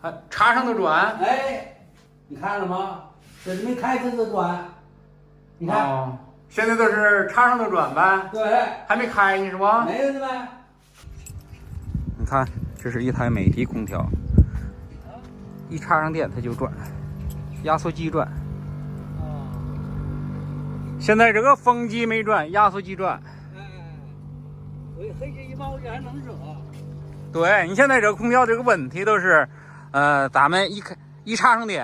还插上的转。哎，你看了吗？这没开这个转，你看。哦，现在都是插上的转呗。对，还没开呢是吧？没有呢呗。你看，这是一台美的空调，一插上电它就转，压缩机转。现在这个风机没转，压缩机转。哎，我黑这1毛钱还能热。对你现在这个空调这个问题都是，咱们一插上电，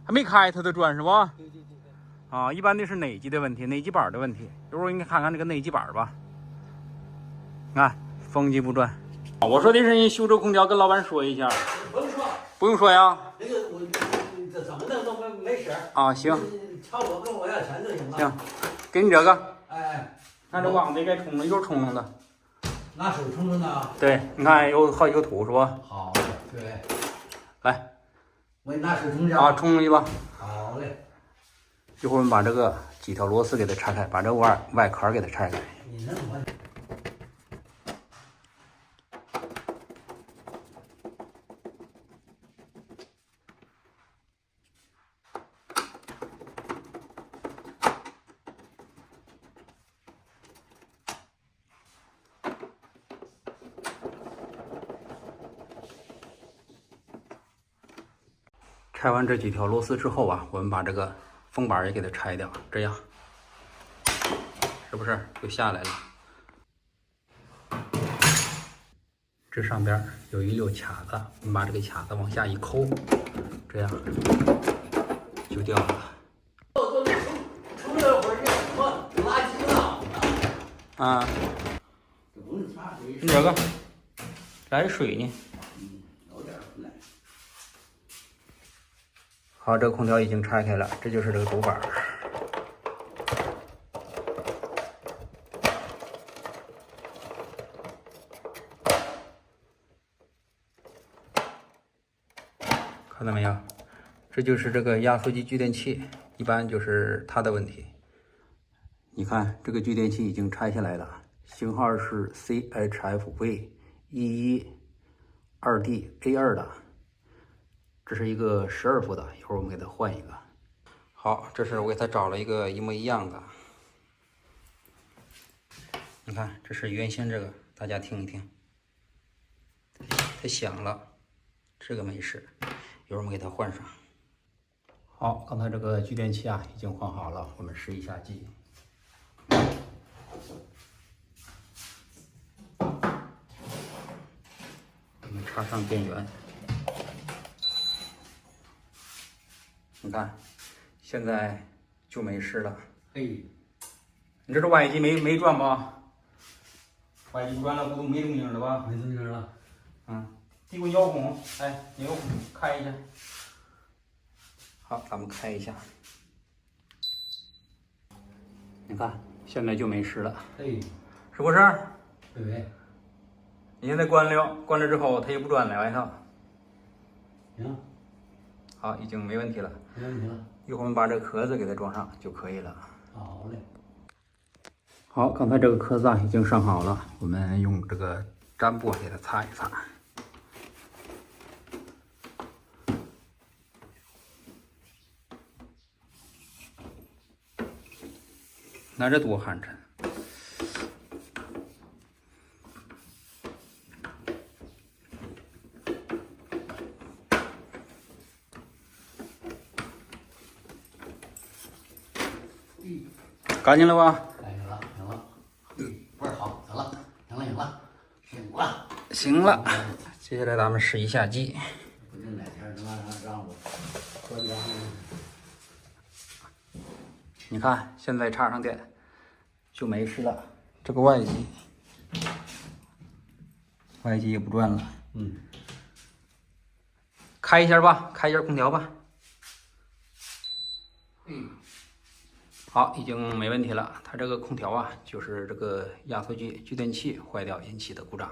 还没开它就转是吧？对。啊，一般的是内机的问题，内机板的问题。一会儿应该看看这个内机板吧。看，风机不转。我说的是你修这空调，跟老板说一下。不用说，不用说呀。那个我这怎么弄都没事。啊，行。朝我跟我要钱就行了。行，给你这个。哎，看这网子该冲了，又冲上的。拿手冲冲的。对，你看有好几个土是吧？好，对。来，我拿手冲去啊，冲上去吧。好嘞。一会儿我们把这个几条螺丝给它拆开，把这外壳给它拆开。你弄我。拆完这几条螺丝之后啊，我们把这个风板也给它拆掉，这样是不是就下来了？这上边有一溜卡子，我们把这个卡子往下一抠，这样就掉了。冲了会儿这什么垃圾了？啊，你这个来水呢？有点来。好，这个空调已经拆开了，这就是这个主板。看到没有？这就是这个压缩机聚电器，一般就是它的问题。你看，这个聚电器已经拆下来了，型号是 CHFV112D-A2 的。这是一个12伏的，一会儿我们给它换一个。好，这是我给它找了一个一模一样的。你看，这是原先这个，大家听一听，它响了，这个没事，一会儿我们给它换上。好，刚才这个聚电器啊已经换好了，我们试一下机。我们插上电源。你看，现在就没事了。哎，你这是外机没转吧？外机转了，不没动静了吧？没动静了。递过遥控，哎，遥控开一下。好，咱们开一下。你看，现在就没事了。哎，是不是？对。你现在关了，关了之后它也不转了外头。行。好，已经没问题了。没问题了。一会儿我们把这个壳子给它装上就可以了。好嘞。好，刚才这个壳子啊已经上好了，我们用这个粘布给它擦一擦。那这多寒碜！干净了吧？干净了，行了。味儿好，行了，行了，行了，行了。行了，接下来咱们试一下机。不定哪天他妈让我关张。你看，现在插上电就没事了。这个外机也不转了。开一下吧，开一下空调吧。好，已经没问题了。它这个空调啊，就是这个压缩机聚电器坏掉引起的故障。